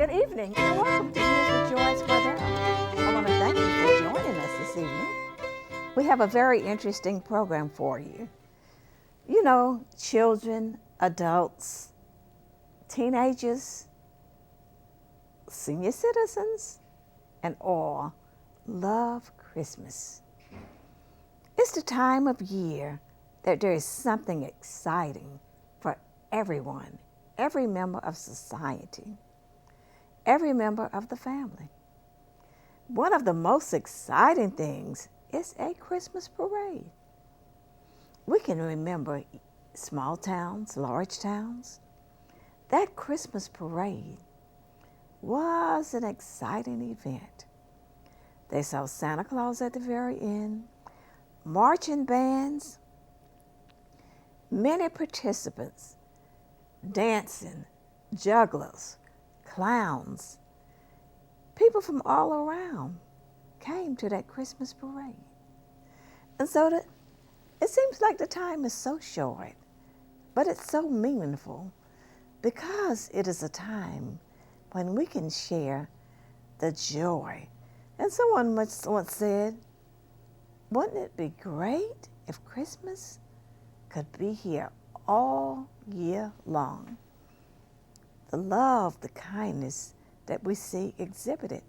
Good evening and welcome to News with Joyce Bardell. I want to thank you for joining us this evening. We have a very interesting program for you. You know, children, adults, teenagers, senior citizens, and all love Christmas. It's the time of year that there is something exciting for everyone, every member of society, every member of the family. One of the most exciting things is a Christmas parade. We can remember small towns, large towns. That Christmas parade was an exciting event. They saw Santa Claus at the very end, marching bands, many participants, dancing, jugglers, clowns. People from all around came to that Christmas parade. And so it seems like the time is so short, but it's so meaningful because it is a time when we can share the joy. And someone once said, wouldn't it be great if Christmas could be here all year long? The love, the kindness that we see exhibited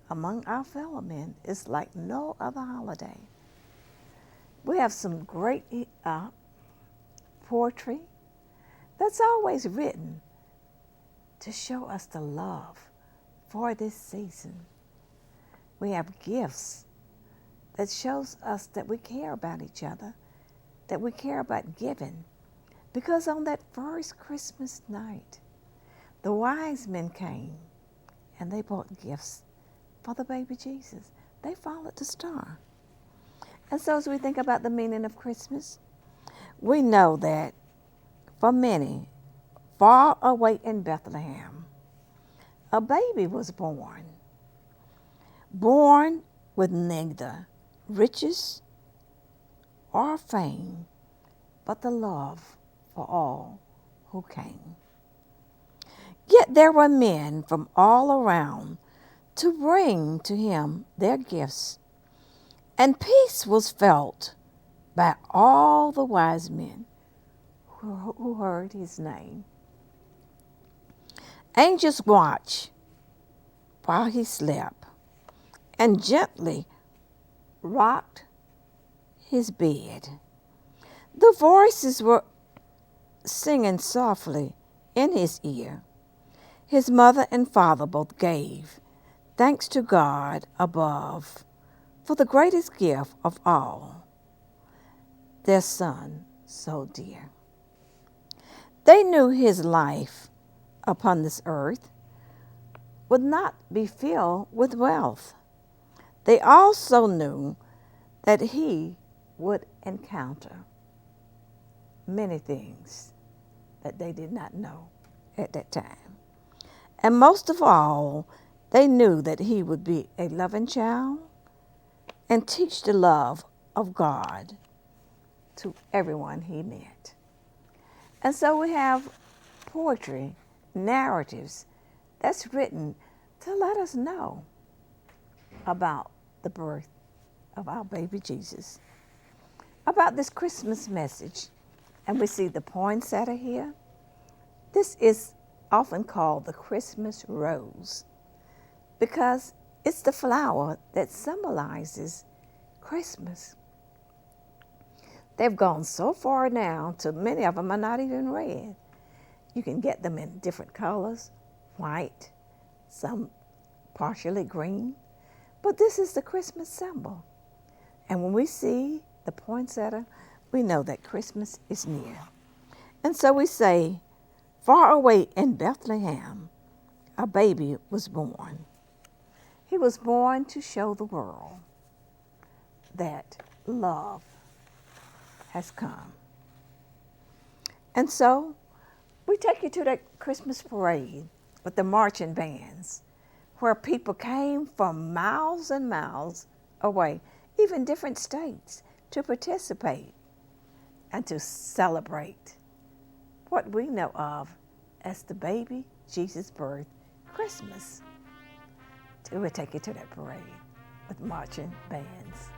among our fellow men is like no other holiday. We have some great poetry that's always written to show us the love for this season. We have gifts that shows us that we care about each other, that we care about giving. Because on that first Christmas night, the wise men came and they brought gifts for the baby Jesus. They followed the star. And so as we think about the meaning of Christmas, we know that for many, far away in Bethlehem, a baby was born with neither riches or fame, but the love for all who came. Yet there were men from all around to bring to him their gifts, and peace was felt by all the wise men who heard his name. Angels watched while he slept and gently rocked his bed. The voices were singing softly in his ear. His mother and father both gave thanks to God above for the greatest gift of all, their son so dear. They knew his life upon this earth would not be filled with wealth. They also knew that he would encounter many things that they did not know at that time. And most of all, they knew that he would be a loving child and teach the love of God to everyone he met. And so we have poetry, narratives that's written to let us know about the birth of our baby Jesus, about this Christmas message. And we see the poinsettia here. This is often called the Christmas rose because it's the flower that symbolizes Christmas. They've gone so far now to many of them are not even red. You can get them in different colors, white, some partially green, but this is the Christmas symbol. And when we see the poinsettia, we know that Christmas is near. And so we say, far away in Bethlehem, a baby was born. He was born to show the world that love has come. And so we take you to that Christmas parade with the marching bands, where people came from miles and miles away, even different states, to participate and to celebrate what we know of as the baby Jesus' birth Christmas. We'll take you to that parade with marching bands.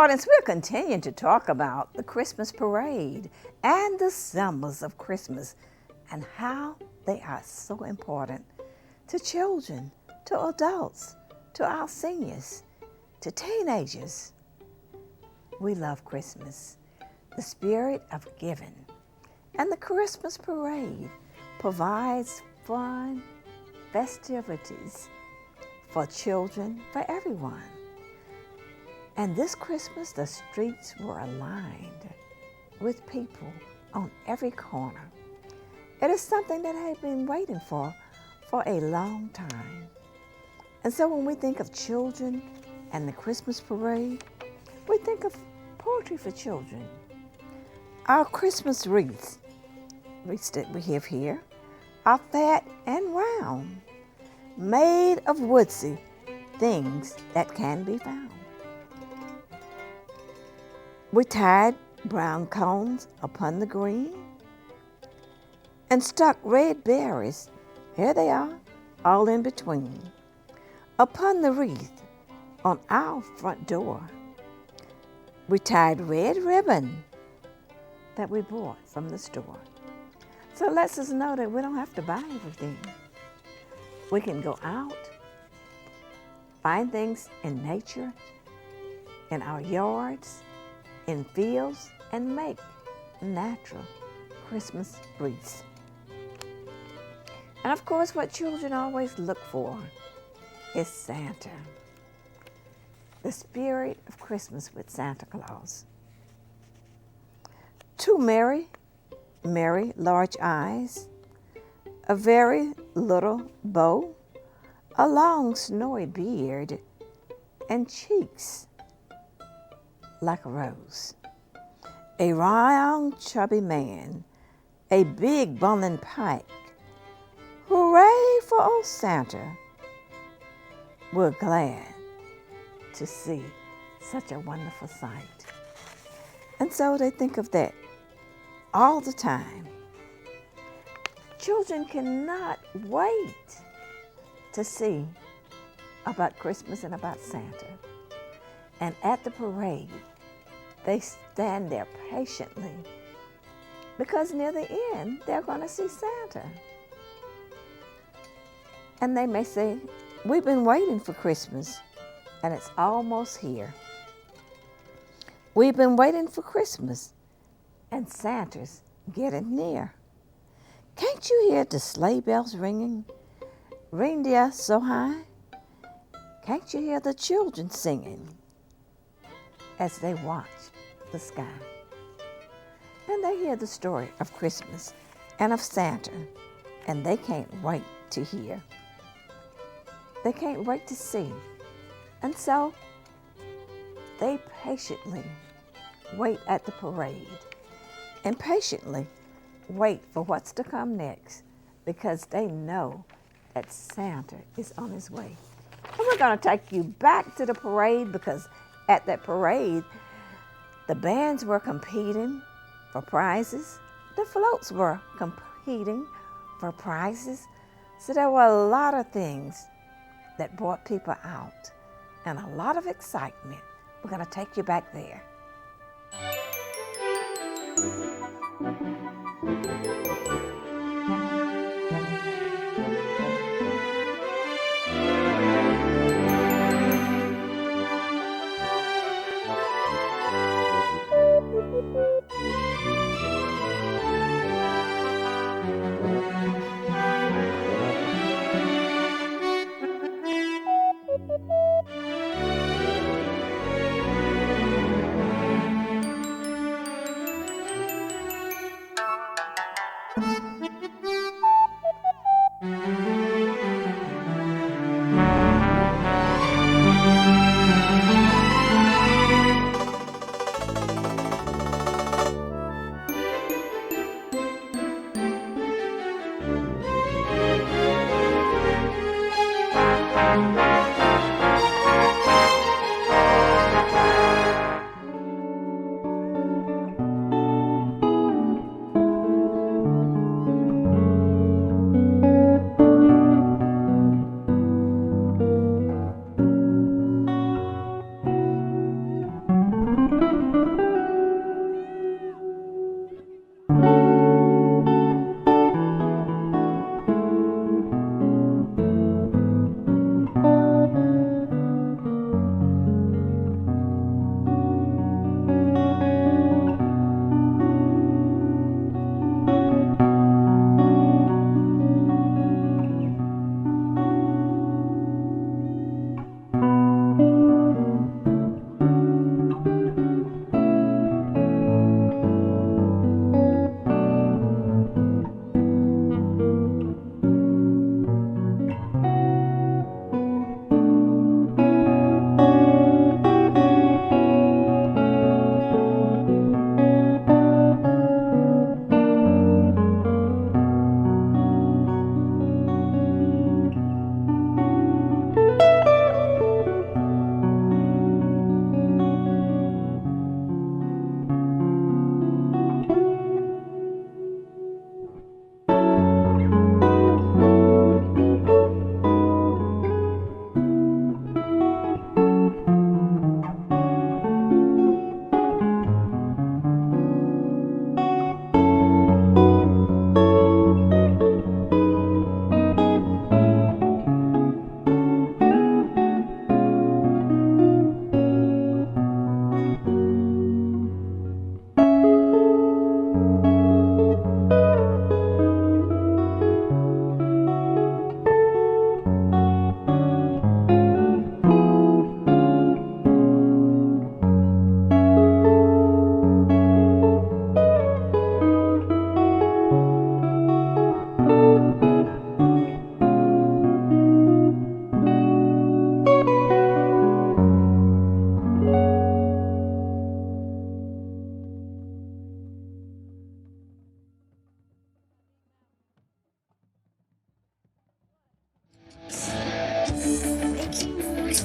audience, we're continuing to talk about the Christmas parade and the symbols of Christmas and how they are so important to children, to adults, to our seniors, to teenagers. We love Christmas, the spirit of giving. And the Christmas parade provides fun festivities for children, for everyone. And this Christmas, the streets were aligned with people on every corner. It is something that I have been waiting for a long time. And so when we think of children and the Christmas parade, we think of poetry for children. Our Christmas wreaths that we have here, are fat and round, made of woodsy things that can be found. We tied brown cones upon the green and stuck red berries, here they are, all in between, upon the wreath on our front door. We tied red ribbon that we bought from the store. So it lets us know that we don't have to buy everything. We can go out, find things in nature, in our yards, in fields, and make natural Christmas wreaths. And of course, what children always look for is Santa, the spirit of Christmas with Santa Claus. Two merry large eyes, a very little bow, a long snowy beard, and cheeks like a rose. A round chubby man, a big bowling pike. Hooray for old Santa. We're glad to see such a wonderful sight. And so they think of that all the time. Children cannot wait to see about Christmas and about Santa. And at the parade, they stand there patiently because near the end, they're going to see Santa. And they may say, we've been waiting for Christmas and it's almost here. We've been waiting for Christmas and Santa's getting near. Can't you hear the sleigh bells ringing? Reindeer so high? Can't you hear the children singing as they watch the sky? And they hear the story of Christmas and of Santa, and they can't wait to hear. They can't wait to see. And so they patiently wait at the parade and patiently wait for what's to come next because they know that Santa is on his way. And we're going to take you back to the parade because at that parade, the bands were competing for prizes. The floats were competing for prizes. So there were a lot of things that brought people out and a lot of excitement. We're going to take you back there.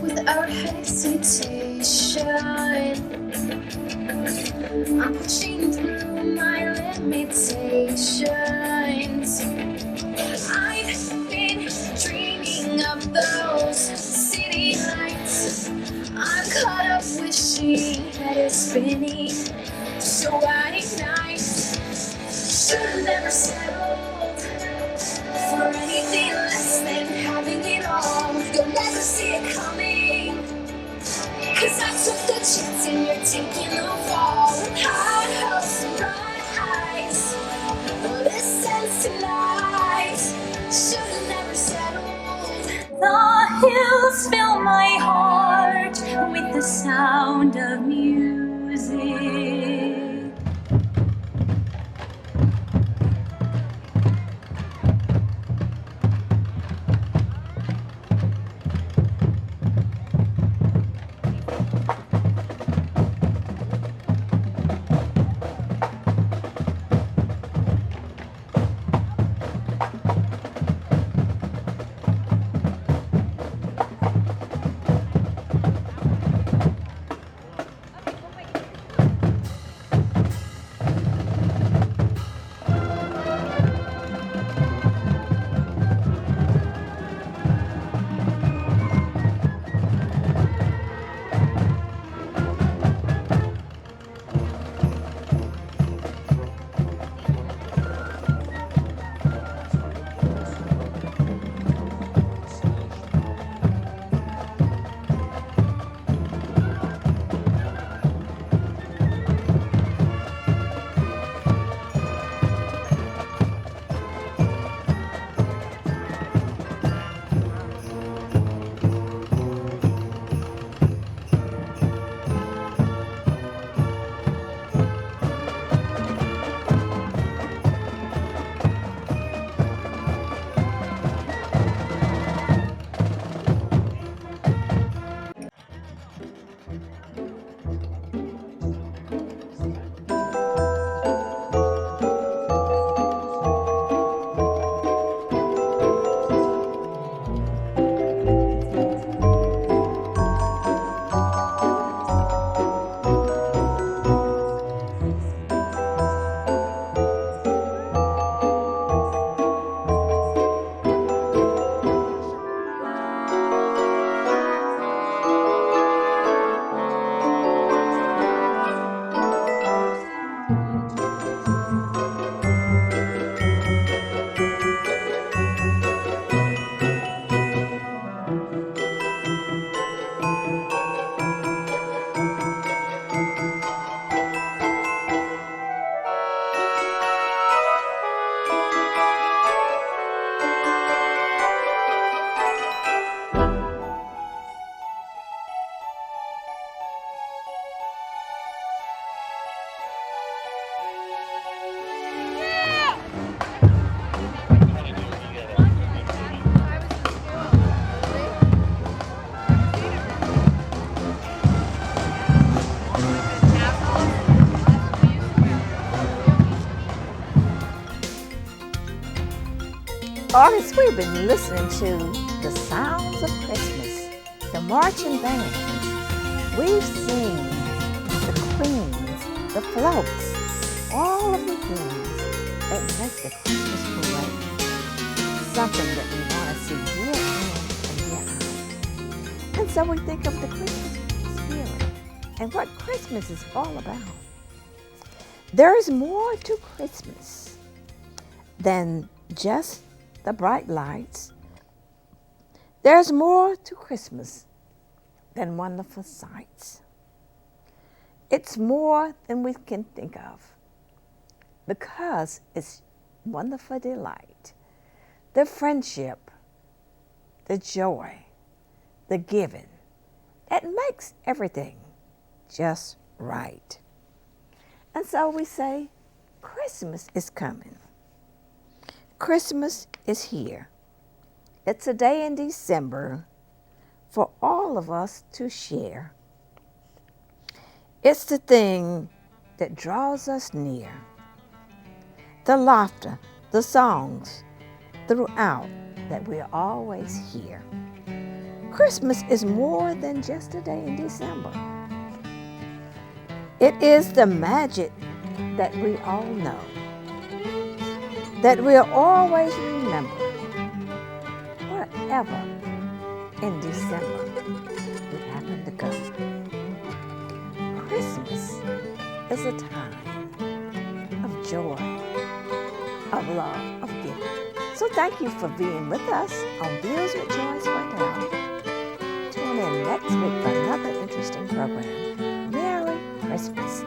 without hesitation. I'm pushing through my limitations. I've been dreaming of those city lights. I'm caught up wishing that it's spinning. So I ignite. Should've never settled for anything less than having it all. You'll never see it coming, 'cause I took the chance and you're taking the fall. High hopes and bright eyes, listen tonight. Should've never settled. The hills fill my heart with the sound of music. Artists, we've been listening to the sounds of Christmas, the marching bands. We've seen the queens, the floats, all of the things that make the Christmas parade something that we want to see year in and year out. And so we think of the Christmas spirit and what Christmas is all about. There is more to Christmas than just the bright lights. There's more to Christmas than wonderful sights. It's more than we can think of because it's wonderful delight, the friendship, the joy, the giving. It makes everything just right. And so we say, Christmas is coming. Christmas is here. It's a day in December for all of us to share. It's the thing that draws us near. The laughter, the songs throughout that we'll always hear. Christmas is more than just a day in December. It is the magic that we all know, that we'll always remember, wherever in December we happen to go. Christmas is a time of joy, of love, of giving. So thank you for being with us on Deals with Joyce Wendell. Tune in next week for another interesting program. Merry Christmas.